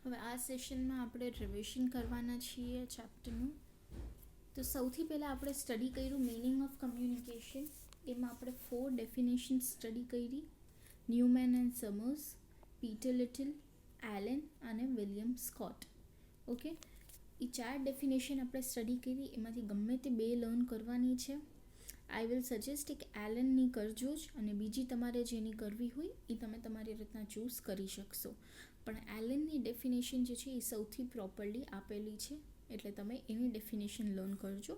હવે આ સેશનમાં આપણે રિવિઝન કરવાના છીએ ચેપ્ટરનું. તો સૌથી પહેલાં આપણે સ્ટડી કર્યું મીનિંગ ઓફ કમ્યુનિકેશન. એમાં આપણે 4 ડેફિનેશન સ્ટડી કરી: Newman and Summers, Peter Little, Allen અને વિલિયમ સ્કોટ. ઓકે, એ 4 ડેફિનેશન આપણે સ્ટડી કરી. એમાંથી ગમે તે 2 લર્ન કરવાની છે. આઈ વિલ સજેસ્ટ કે એલનની કરજો જ, અને બીજી તમારે જેની કરવી હોય એ તમે તમારી રીતના ચૂઝ કરી શકશો. પણ એલનની ડેફિનેશન જે છે એ સૌથી પ્રોપરલી આપેલી છે, એટલે તમે એની ડેફિનેશન લર્ન કરજો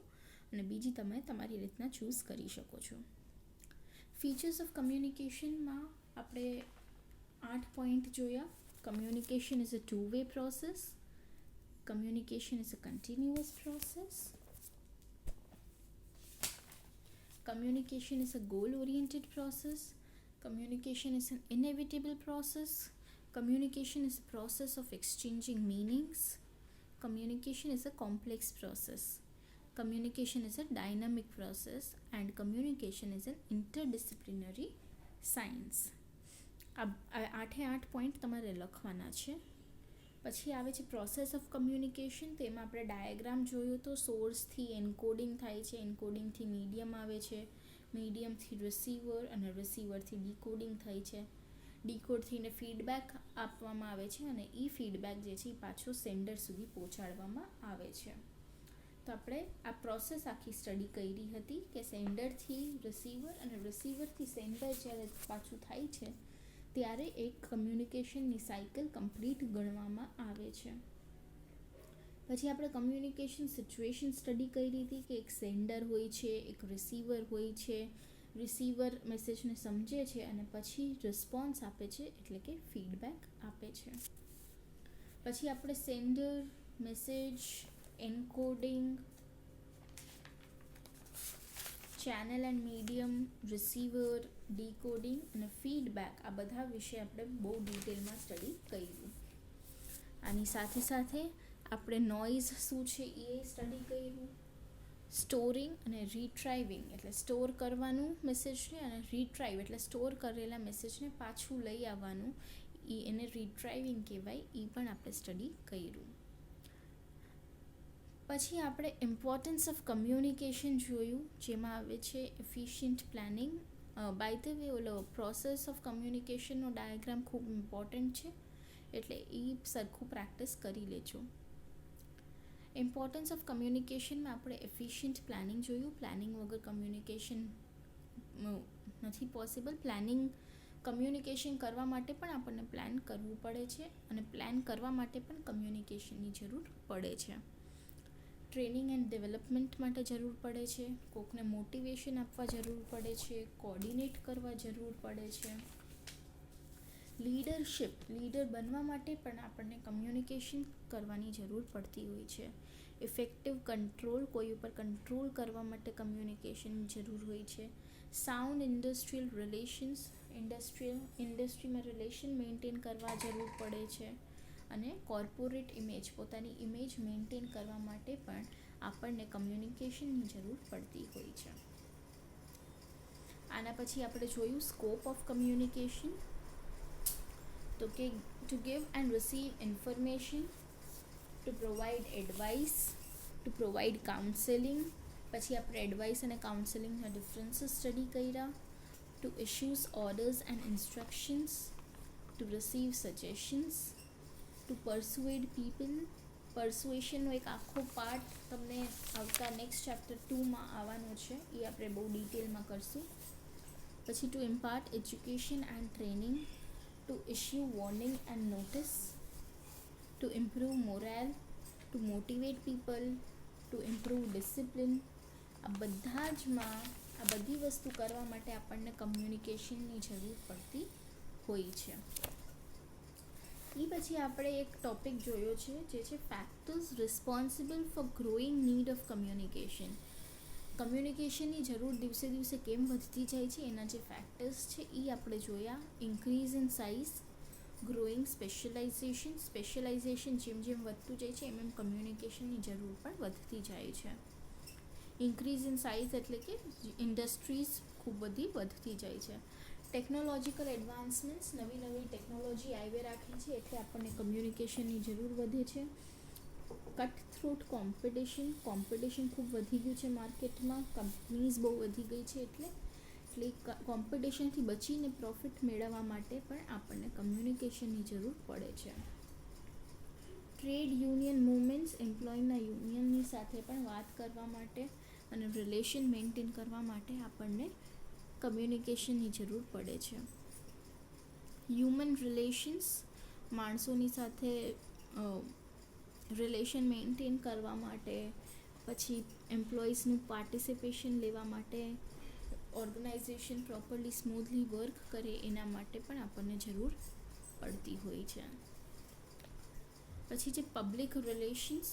અને બીજી તમે તમારી રીતના ચૂઝ કરી શકો છો. ફીચર્સ ઓફ કમ્યુનિકેશનમાં આપણે 8 પોઈન્ટ જોયા. Communication is a two-way process. Communication is a continuous process. Communication is a goal-oriented process. Communication is an inevitable process. Communication is a process of exchanging meanings. Communication is a complex process. Communication is a dynamic process, and communication is an interdisciplinary science. આ 8 point તમારે લખવાના છે. પછી આવે છે process of communication. તો એમાં આપણે ડાયાગ્રામ જોયું તો સોર્સથી એન્કોડિંગ થાય છે, એન્કોડિંગથી મીડિયમ આવે છે, મીડિયમથી રિસીવર અને રિસીવરથી ડીકોડિંગ થાય છે, ડીકોડથીને ફીડબેક આપવામાં આવે છે અને એ ફીડબેક જે છે એ પાછો સેન્ડર સુધી પહોંચાડવામાં આવે છે. તો આપણે આ પ્રોસેસ આખી સ્ટડી કરી હતી કે સેન્ડરથી રિસીવર અને રિસીવરથી સેન્ડર જ્યારે પાછું થાય છે ત્યારે એક કમ્યુનિકેશનની સાયકલ કમ્પ્લીટ ગણવામાં આવે છે. પછી આપણે કમ્યુનિકેશન સિચ્યુએશન સ્ટડી કરી હતી કે એક સેન્ડર હોય છે, એક રિસીવર હોય છે. રિસીવર મેસેજને સમજે છે અને પછી રિસ્પોન્સ આપે છે, એટલે કે ફીડબેક આપે છે. પછી આપણે sender, message, encoding, channel and medium, receiver, decoding અને ફીડબેક, આ બધા વિશે આપણે બહુ ડિટેલમાં સ્ટડી કર્યું. આની સાથે સાથે આપણે નોઇઝ શું છે એ સ્ટડી કર્યું. સ્ટોરિંગ અને રીટ્રાઇવિંગ, એટલે સ્ટોર કરવાનું મેસેજને, અને રીટ્રાઇવ એટલે સ્ટોર કરેલા મેસેજને પાછું લઈ આવવાનું, એને રીટ્રાઇવિંગ કહેવાય. એ પણ આપણે સ્ટડી કર્યું. પછી આપણે ઇમ્પોર્ટન્સ ઓફ કમ્યુનિકેશન જોયું, જેમાં આવે છે efficient planning. By the way, ઓલો પ્રોસેસ ઓફ કમ્યુનિકેશનનો ડાયાગ્રામ ખૂબ ઇમ્પોર્ટન્ટ છે, એટલે એ સરખું પ્રેક્ટિસ કરી લેજો. ઇમ્પોર્ટન્સ ઓફ કમ્યુનિકેશનમાં આપણે એફિશિયન્ટ પ્લાનિંગ જોયું. પ્લાનિંગ વગર કમ્યુનિકેશન નથી પોસિબલ. કમ્યુનિકેશન કરવા માટે પણ આપણને પ્લાન કરવું પડે છે, અને પ્લાન કરવા માટે પણ કમ્યુનિકેશનની જરૂર પડે છે. ટ્રેનિંગ એન્ડ ડેવલપમેન્ટ માટે જરૂર પડે છે. કોકને મોટિવેશન આપવા જરૂર પડે છે. કોર્ડિનેટ કરવા જરૂર પડે છે. લીડર બનવા માટે પણ આપણને કમ્યુનિકેશન કરવાની જરૂર પડતી હોય છે. ઇફેક્ટિવ કંટ્રોલ, કોઈ ઉપર કંટ્રોલ કરવા માટે કમ્યુનિકેશનની જરૂર હોય છે. સાઉન્ડ ઇન્ડસ્ટ્રીયલ રિલેશન્સ, ઇન્ડસ્ટ્રીમાં રિલેશન મેન્ટેન કરવા જરૂર પડે છે. અને કોર્પોરેટ ઇમેજ, પોતાની ઇમેજ મેન્ટેન કરવા માટે પણ આપણને કમ્યુનિકેશનની જરૂર પડતી હોય છે. આના પછી આપણે જોયું સ્કોપ ઓફ કમ્યુનિકેશન. તો કે to give and receive information, to provide advice, to provide counselling. પછી આપણે એડવાઇસ અને કાઉન્સેલિંગના ડિફરન્સીસ સ્ટડી કર્યા. To issues orders and instructions, to receive suggestions, to persuade people. પરસ્યુએશનનો એક આખો પાર્ટ તમને આવતા નેક્સ્ટ ચેપ્ટર 2માં આવવાનો છે, એ આપણે બહુ ડિટેલમાં કરશું. પછી to impart education and training, to issue warning and notice, to improve morale, to motivate people, to improve discipline. આ બધી વસ્તુ કરવા માટે આપણને કમ્યુનિકેશનની જરૂર પડતી હોય છે. એ પછી આપણે એક ટોપિક જોયો છે, જે છે factors responsible for growing need of communication. કમ્યુનિકેશનની જરૂર દિવસે દિવસે કેમ વધતી જાય છે, એના જે ફેક્ટર્સ છે એ આપણે જોયા. Increase in size, growing specialisation જેમ જેમ વધતું જાય છે એમ કમ્યુનિકેશનની જરૂર પણ વધતી જાય છે. ઇન્ક્રીઝ ઇન સાઇઝ એટલે કે ઇન્ડસ્ટ્રીઝ ખૂબ બધી વધતી જાય છે. ટેકનોલોજીકલ એડવાન્સમેન્ટ્સ, નવી નવી ટેકનોલોજી આવી રાખી છે એટલે આપણને કમ્યુનિકેશનની જરૂર વધે છે. કટ થ્રોટ કોમ્પિટિશન ખૂબ વધી ગયું છે માર્કેટમાં, કંપનીઝ બહુ વધી ગઈ છે એટલે કોમ્પિટિશનથી બચીને પ્રોફિટ મેળવવા માટે પણ આપણને કમ્યુનિકેશનની જરૂર પડે છે. ટ્રેડ યુનિયન મૂવમેન્ટ્સ, એમ્પ્લોયના યુનિયનની સાથે પણ વાત કરવા માટે અને રિલેશન મેન્ટેન કરવા માટે આપણને કમ્યુનિકેશનની જરૂર પડે છે. હ્યુમન રિલેશન્સ, માણસોની સાથે રિલેશન મેન્ટેન કરવા માટે, પછી એમ્પ્લોઈઝનું પાર્ટિસિપેશન લેવા માટે, ઓર્ગેનાઇઝેશન પ્રોપરલી સ્મૂથલી વર્ક કરે એના માટે પણ આપણને જરૂર પડતી હોય છે. પછી છે public relations,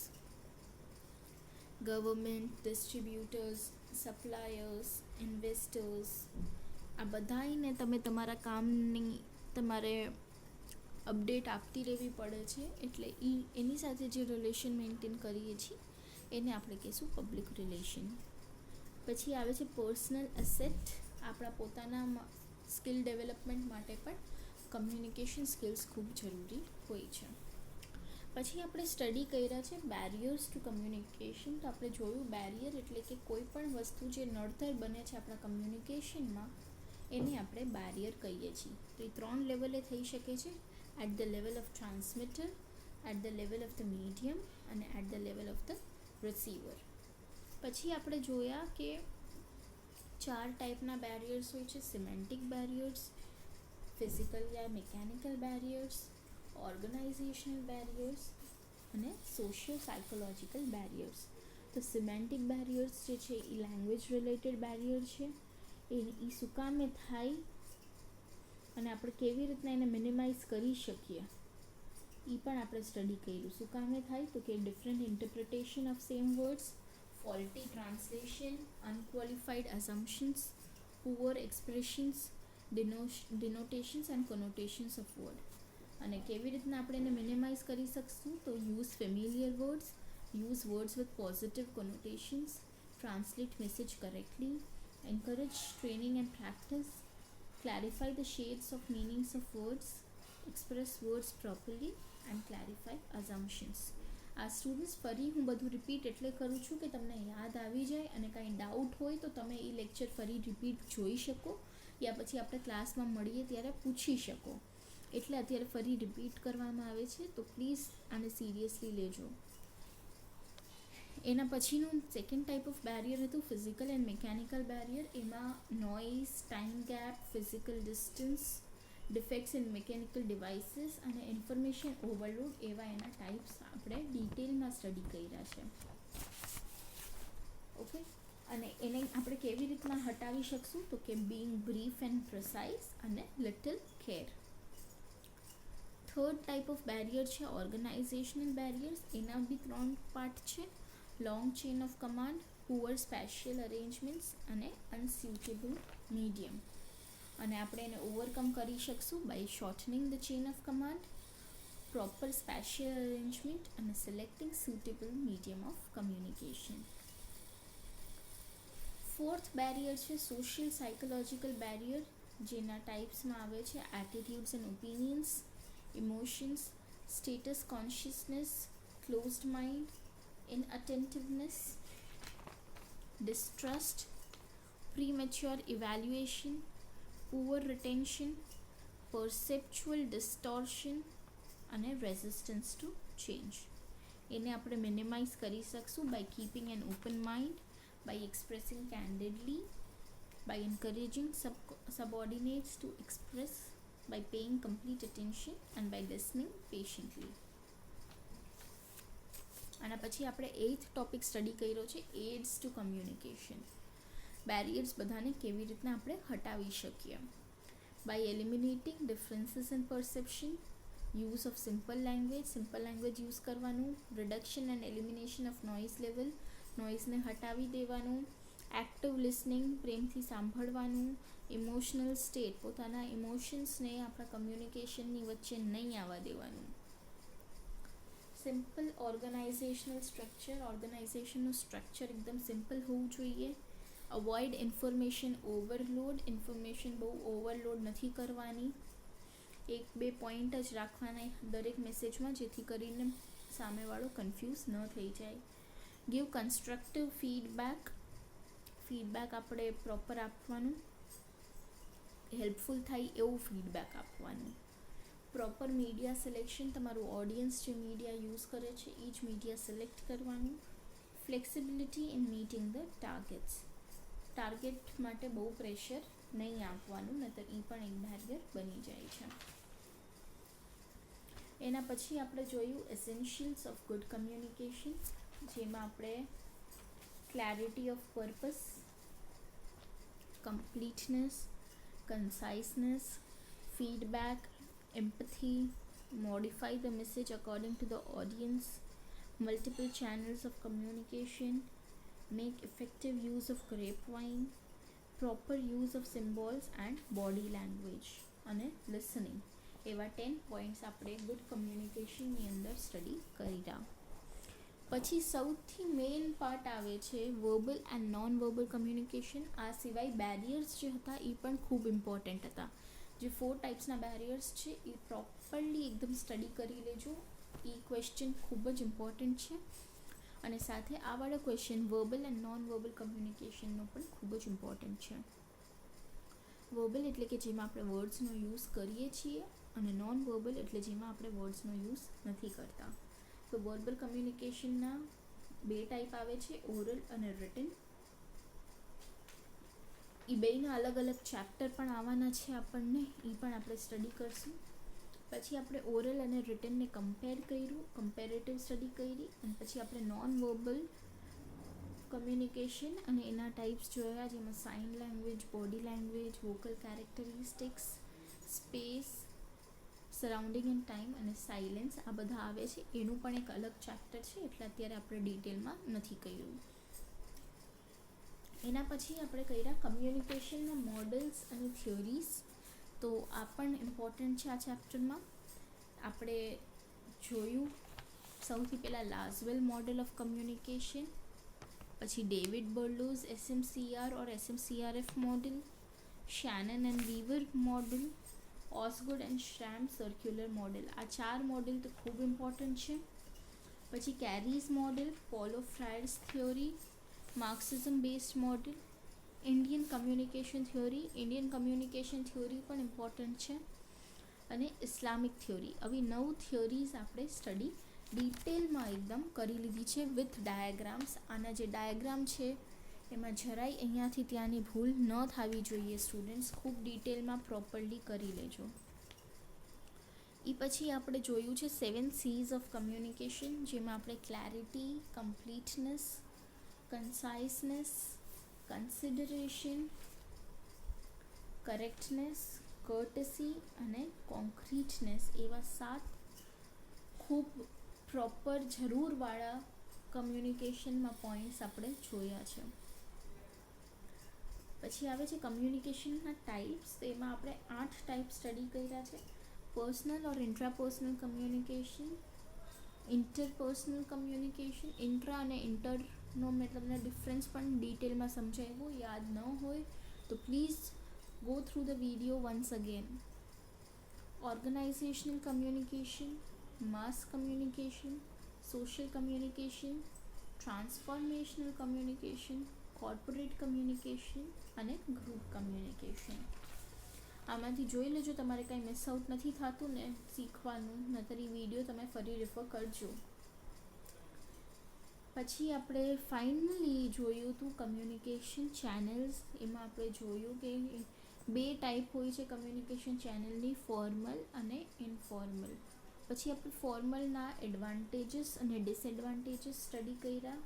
government, distributors, suppliers, investors, આ બધાને તમે તમારા કામની તમારે અપડેટ આપતી રહેવી પડે છે એટલે એની સાથે જે રિલેશન મેન્ટેન કરીએ છીએ એને આપણે કહીશું પબ્લિક રિલેશન. પછી આવે છે પર્સનલ એસેટ, આપણા પોતાના સ્કિલ ડેવલપમેન્ટ માટે પણ કમ્યુનિકેશન સ્કિલ્સ ખૂબ જરૂરી હોય છે. પછી આપણે સ્ટડી કર્યા છે બેરિયર્સ ટુ કમ્યુનિકેશન. તો આપણે જોયું બેરિયર એટલે કે કોઈ પણ વસ્તુ જે નડતર બને છે આપણા કમ્યુનિકેશનમાં એને આપણે બેરિયર કહીએ છીએ. તો એ 3 લેવલે થઈ શકે છે: at the level of transmitter, at the level of the medium અને at the level of the receiver. પછી આપણે જોયા કે 4 ટાઈપના બેરિયર્સ હોય છે: સિમેન્ટિક બેરિયર્સ, ફિઝિકલ યા મિકેનિકલ બેરિયર્સ, ઓર્ગેનાઇઝેશનલ બેરિયર્સ અને સોશિયો સાયકોલોજીકલ બેરિયર્સ. તો સિમેન્ટિક બેરિયર્સ જે છે એ લેંગ્વેજ રિલેટેડ બેરિયર છે. એ શું કામે થાય અને આપણે કેવી રીતના એને મિનિમાઇઝ કરી શકીએ એ પણ આપણે સ્ટડી કર્યું. શું કામે થાય તો કે different interpretation of same words, faulty translation, unqualified assumptions, poor expressions, denotations and connotations of word. અને કેવી રીતના આપણે એને મિનિમાઇઝ કરી શકશું તો use familiar words, use words with positive connotations, translate message correctly, encourage training and practice, clarify the shades of meanings of words, express words properly and clarify assumptions. આ students ફરી હું બધું રિપીટ એટલે કરું છું કે તમને યાદ આવી જાય અને કાંઈ ડાઉટ હોય તો તમે એ લેક્ચર ફરી રિપીટ જોઈ શકો યા પછી આપણે ક્લાસમાં મળીએ ત્યારે પૂછી શકો. એટલે અત્યારે ફરી રિપીટ કરવામાં આવે છે તો પ્લીઝ આને સિરિયસલી લેજો. એના પછીનું સેકન્ડ ટાઈપ ઓફ બેરિયર હતું ફિઝિકલ એન્ડ મિકેનિકલ બેરિયર. એમાં noise, time gap, physical distance, defects in mechanical devices અને ઇન્ફોર્મેશન ઓવરલોડ એવા એના ટાઈપ્સ આપણે ડિટેલમાં સ્ટડી કર્યા છે. ઓકે, અને એને આપણે કેવી રીતના હટાવી શકશું તો કે બીંગ બ્રીફ એન્ડ પ્રિસાઇઝ અને little care. Third type of barrier છે ઓર્ગેનાઇઝેશનલ બેરિયર્સ. એના બી 3 પાર્ટ છે: long chain of command, poor spatial arrangements અને અનસ્યુટેબલ મીડિયમ. અને આપણે એને ઓવરકમ કરી શકશું by shortening the chain of command, proper spatial arrangement અને selecting suitable medium of communication. Fourth barrier છે સોશિયલ સાયકોલોજીકલ બેરિયર. જેના ટાઈપ્સમાં આવે છે attitudes and opinions, emotions, status consciousness, closed mind, inattentiveness, distrust, premature evaluation, poor retention, perceptual distortion અને resistance to change. એને આપણે minimise કરી શકશું by keeping an open mind, by expressing candidly, by encouraging subordinates to express, by paying complete attention and by listening patiently. આના પછી આપણે 8th topic study કર્યો છે એડ્સ ટુ કમ્યુનિકેશન. બેરિયર્સ બધાને કેવી રીતના આપણે હટાવી શકીએ. By eliminating differences in perception, use of simple language use કરવાનું, reduction and elimination of noise level, નોઇઝને હટાવી દેવાનું, એક્ટિવ લિસનિંગ, પ્રેમથી સાંભળવાનું, ઇમોશનલ સ્ટેટ, પોતાના ઇમોશન્સને આપણા કમ્યુનિકેશનની વચ્ચે નહીં આવવા દેવાનું. સિમ્પલ ઓર્ગેનાઇઝેશનલ સ્ટ્રક્ચર, ઓર્ગેનાઇઝેશનનું સ્ટ્રક્ચર એકદમ સિમ્પલ હોવું જોઈએ. Avoid information overload. ઇન્ફોર્મેશન બહુ ઓવરલોડ નથી કરવાની, 1-2 પોઈન્ટ જ રાખવાના દરેક મેસેજમાં, જેથી કરીને સામેવાળો કન્ફ્યુઝ ન થઈ જાય. Give constructive feedback. ફીડબેક આપણે પ્રોપર આપવાનું, હેલ્પફુલ થાય એવું ફીડબેક આપવાનું. પ્રોપર મીડિયા સિલેક્શન, તમારું ઓડિયન્સ જે મીડિયા યુઝ કરે છે એ જ મીડિયા સિલેક્ટ કરવાનું. Flexibility in meeting the targets. Target માટે બહુ પ્રેશર નહીં આપવાનું, નહીંતર એ પણ એક બેરિયર બની જાય છે. એના પછી આપણે જોયું એસેન્શિયલ્સ ઓફ ગુડ કમ્યુનિકેશન, જેમાં આપણે clarity of purpose, completeness, conciseness, feedback, empathy, modify the message according to the audience, multiple channels of communication, make effective use of grapevine, proper use of symbols and body language, અને listening. એવા 10 points આપણે good કમ્યુનિકેશનની અંદર study કર્યા. પછી સૌથી main part આવે છે verbal and non verbal communication. આ સિવાય બેરિયર્સ જે હતા એ પણ ખૂબ ઇમ્પોર્ટન્ટ હતા. જે 4 ટાઈપ્સના બેરિયર્સ છે એ પ્રોપરલી એકદમ સ્ટડી કરી લેજો. એ ક્વેશ્ચન ખૂબ જ ઇમ્પોર્ટન્ટ છે, અને સાથે આ વાળો question verbal and non verbal કમ્યુનિકેશનનો પણ ખૂબ જ ઇમ્પોર્ટન્ટ છે. વર્બલ એટલે કે જેમાં આપણે વર્ડ્સનો યુઝ કરીએ છીએ, અને નોન વર્બલ એટલે જેમાં આપણે વર્ડ્સનો યુઝ નથી કરતા. તો વર્બલ કમ્યુનિકેશનના 2 ટાઈપ આવે છે, ઓરલ અને રિટન. એ બેયના અલગ અલગ ચેપ્ટર પણ આવવાના છે આપણને, એ પણ આપણે સ્ટડી કરશું. પછી આપણે ઓરલ અને રિટનને કમ્પેર કર્યું, કમ્પેરેટિવ સ્ટડી કરી, અને પછી આપણે નોન વર્બલ કમ્યુનિકેશન અને એના ટાઈપ્સ જોયા, જેમાં sign language, body language, vocal characteristics, space, surrounding and time અને સાયલેન્સ, આ બધા આવે છે. એનું પણ એક અલગ ચેપ્ટર છે, એટલે અત્યારે આપણે ડિટેલમાં નથી કર્યું. એના પછી આપણે કર્યા કમ્યુનિકેશનના મોડલ્સ અને થિયોરીઝ. તો આ પણ ઇમ્પોર્ટન્ટ છે. આ ચેપ્ટરમાં આપણે જોયું સૌથી પહેલાં લાઝવેલ મોડલ ઓફ કમ્યુનિકેશન, પછી David Berlo's SMCR or SMCRF model, Shannon and Weaver model, Osgood and Schramm circular model. આ 4 મોડલ તો ખૂબ ઇમ્પોર્ટન્ટ છે. પછી Carey's model, Paulo Freire's theory, Marxism based model, Indian communication theory. Indian communication theory પણ important છે, અને Islamic theory. આવી 9 થિયોરીઝ આપણે સ્ટડી ડિટેલમાં એકદમ કરી લીધી છે વિથ ડાયાગ્રામ્સ. આના જે ડાયાગ્રામ છે એમાં જરાય અહીંયાથી ત્યાંની ભૂલ ન થવી જોઈએ. સ્ટુડન્ટ્સ ખૂબ ડિટેલમાં પ્રોપરલી કરી લેજો. એ પછી આપણે જોયું છે 7 C's ઓફ કમ્યુનિકેશન, જેમાં આપણે clarity, completeness, કન્સાઇસનેસ, consideration, correctness, courtesy અને કોન્ક્રીટનેસ એવા 7 ખૂબ પ્રોપર જરૂરવાળા કમ્યુનિકેશનમાં પોઈન્ટ્સ આપણે જોયા છે. પછી આવે છે કમ્યુનિકેશનના ટાઈપ્સ. તો એમાં આપણે 8 ટાઈપ સ્ટડી કર્યા છે. પર્સનલ ઓર ઇન્ટ્રાપર્સનલ કમ્યુનિકેશન, ઇન્ટરપર્સનલ કમ્યુનિકેશન. ઇન્ટ્રા અને ઇન્ટરનો મેં તમને ડિફરન્સ પણ ડિટેલમાં સમજાવ્યું. યાદ ન હોય તો please go through the video once again. Organisational communication, mass communication, social communication, transformational communication, corporate communication અને ગ્રુપ કમ્યુનિકેશન. આમાંથી જોઈ લેજો તમારે કાંઈ મિસ આઉટ નથી થતું ને શીખવાનું, નહીતર એ વિડીયો તમે ફરી રેફર કરજો. પછી આપણે ફાઇનલી જોયું હતું કમ્યુનિકેશન ચેનલ્સ. એમાં આપણે જોયું કે 2 ટાઈપ હોય છે કમ્યુનિકેશન ચેનલની, ફોર્મલ અને ઇનફોર્મલ. પછી આપણે ફોર્મલના એડવાન્ટેજીસ અને ડિસએડવાન્ટેજીસ સ્ટડી કર્યા.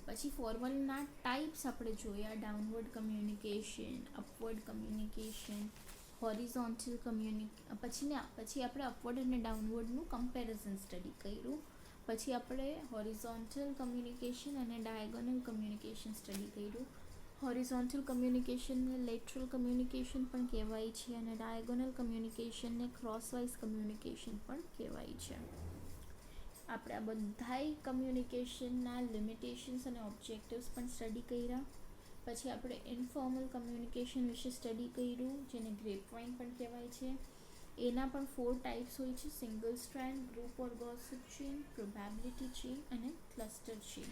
પછી ફોર્મલના ટાઈપ્સ આપણે જોયા, downward communication, upward communication, horizontal પછી આપણે અપવર્ડ અને ડાઉનવર્ડનું કમ્પેરિઝન સ્ટડી કર્યું. પછી આપણે હોરિઝોન્ટલ કમ્યુનિકેશન અને ડાયગોનલ કમ્યુનિકેશન સ્ટડી કર્યું. હોરિઝોન્ટલ કમ્યુનિકેશનને લેટરલ કમ્યુનિકેશન પણ કહેવાય છે, અને ડાયગોનલ કમ્યુનિકેશનને ક્રોસવાઇઝ કમ્યુનિકેશન પણ કહેવાય છે. આપણે આ બધાય કમ્યુનિકેશનના લિમિટેશન્સ અને ઓબ્જેક્ટિવ્સ પણ સ્ટડી કર્યા. પછી આપણે ઇનફોર્મલ કમ્યુનિકેશન વિશે સ્ટડી કર્યું, જેને ગ્રેપવાઇન પણ કહેવાય છે. એના પણ 4 ટાઈપ્સ હોય છે: સિંગલ સ્ટ્રેન્ડ, ગ્રુપ ઓર ગોસિપ ચેન, પ્રોબેબિલિટી ચેન અને ક્લસ્ટર ચેન.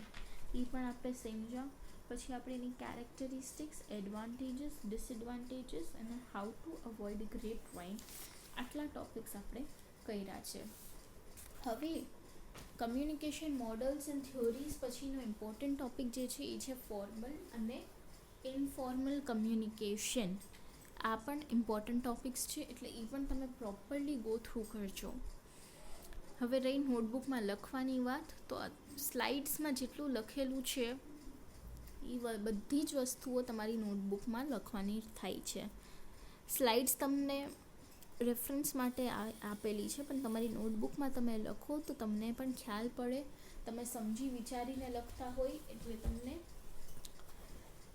એ પણ આપણે સમજ્યા. પછી આપણે એની કેરેક્ટરિસ્ટિક્સ, એડવાન્ટેજીસ, ડિસએડવાન્ટેજીસ અને હાઉ ટુ અવોઇડ ગ્રેપવાઇન, આટલા ટોપિક્સ આપણે કર્યા છે. હવે કમ્યુનિકેશન મોડલ્સ એન્ડ થિયોરીઝ પછીનો ઇમ્પોર્ટન્ટ ટોપિક જે છે એ છે ફોર્મલ અને ઇનફોર્મલ કમ્યુનિકેશન. આ પણ ઇમ્પોર્ટન્ટ ટોપિક્સ છે, એટલે એ પણ તમે પ્રોપરલી ગો થ્રુ કરજો. હવે રહી નોટબુકમાં લખવાની વાત, તો સ્લાઇડ્સમાં જેટલું લખેલું છે એ બધી જ વસ્તુઓ તમારી નોટબુકમાં લખવાની થાય છે. સ્લાઇડ્સ તમને રેફરન્સ માટે આપેલી છે, પણ તમારી નોટબુકમાં તમે લખો તો તમને પણ ખ્યાલ પડે. તમે સમજી વિચારીને લખતા હોય એટલે તમને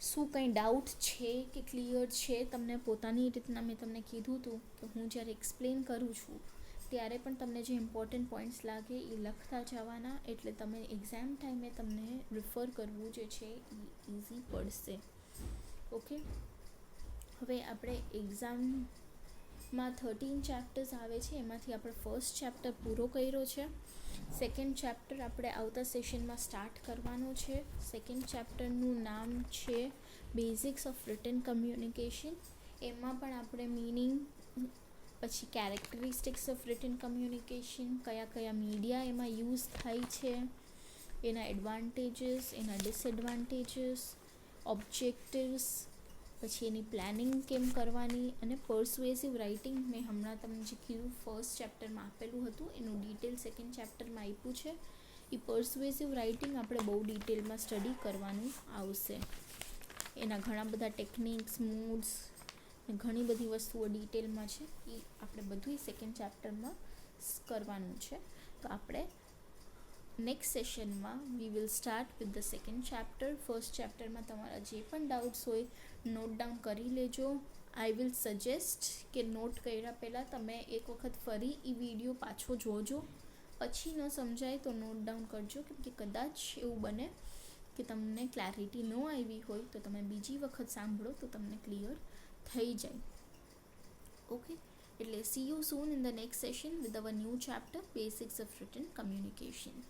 શું કંઈ ડાઉટ છે કે ક્લિયર છે, તમને પોતાની રીતના મેં તમને કીધું હતું કે હું જ્યારે એક્સપ્લેન કરું છું ત્યારે પણ તમને જે ઇમ્પોર્ટન્ટ પોઈન્ટ્સ લાગે એ લખતા જવાના, એટલે તમે એક્ઝામ ટાઈમે તમને રિફર કરવું જે છે એ ઇઝી પડશે. ઓકે, હવે આપણે એક્ઝામમાં 13 ચેપ્ટર્સ આવે છે, એમાંથી આપણે ફર્સ્ટ ચેપ્ટર પૂરો કર્યો છે. સેકન્ડ ચેપ્ટર આપણે આવતા સેશનમાં સ્ટાર્ટ કરવાનો છે. સેકન્ડ ચેપ્ટરનું નામ છે બેઝિક્સ ઓફ રિટન કમ્યુનિકેશન. એમાં પણ આપણે મીનિંગ, પછી કેરેક્ટરિસ્ટિક્સ ઓફ રિટન કમ્યુનિકેશન, કયા કયા મીડિયા એમાં યુઝ થાય છે, એના એડવાન્ટેજીસ, એના ડિસએડવાન્ટેજીસ, ઓબ્જેક્ટિવ્સ, પછી એની પ્લાનિંગ કેમ કરવાની, અને પર્સ્યુએસિવ રાઇટિંગ મેં હમણાં તમને જે કીધું ફર્સ્ટ ચેપ્ટરમાં આપેલું હતું એનું ડિટેલ સેકન્ડ ચેપ્ટરમાં આપ્યું છે. એ પર્સ્યુએસિવ રાઇટિંગ આપણે બહુ ડિટેલમાં સ્ટડી કરવાનું આવશે. એના ઘણા બધા ટેકનિક્સ, મૂડ્સ, ઘણી બધી વસ્તુઓ ડિટેલમાં છે, એ આપણે બધું સેકન્ડ ચેપ્ટરમાં કરવાનું છે. તો આપણે નેક્સ્ટ સેશનમાં we will start with the second chapter. First ચેપ્ટરમાં તમારા જે પણ ડાઉટ્સ હોય નોટ ડાઉન કરી લેજો. આઈ વિલ સજેસ્ટ કે નોટ કર્યા પહેલાં તમે એક વખત ફરી એ વિડીયો પાછો જોજો, પછી ન સમજાય તો નોટ ડાઉન કરજો, કેમ કે કદાચ એવું બને કે તમને ક્લેરિટી ન આવી હોય તો તમે બીજી વખત સાંભળો તો તમને ક્લિયર થઈ જાય. ઓકે, એટલે C you soon in the next session with our new chapter basics of return communication.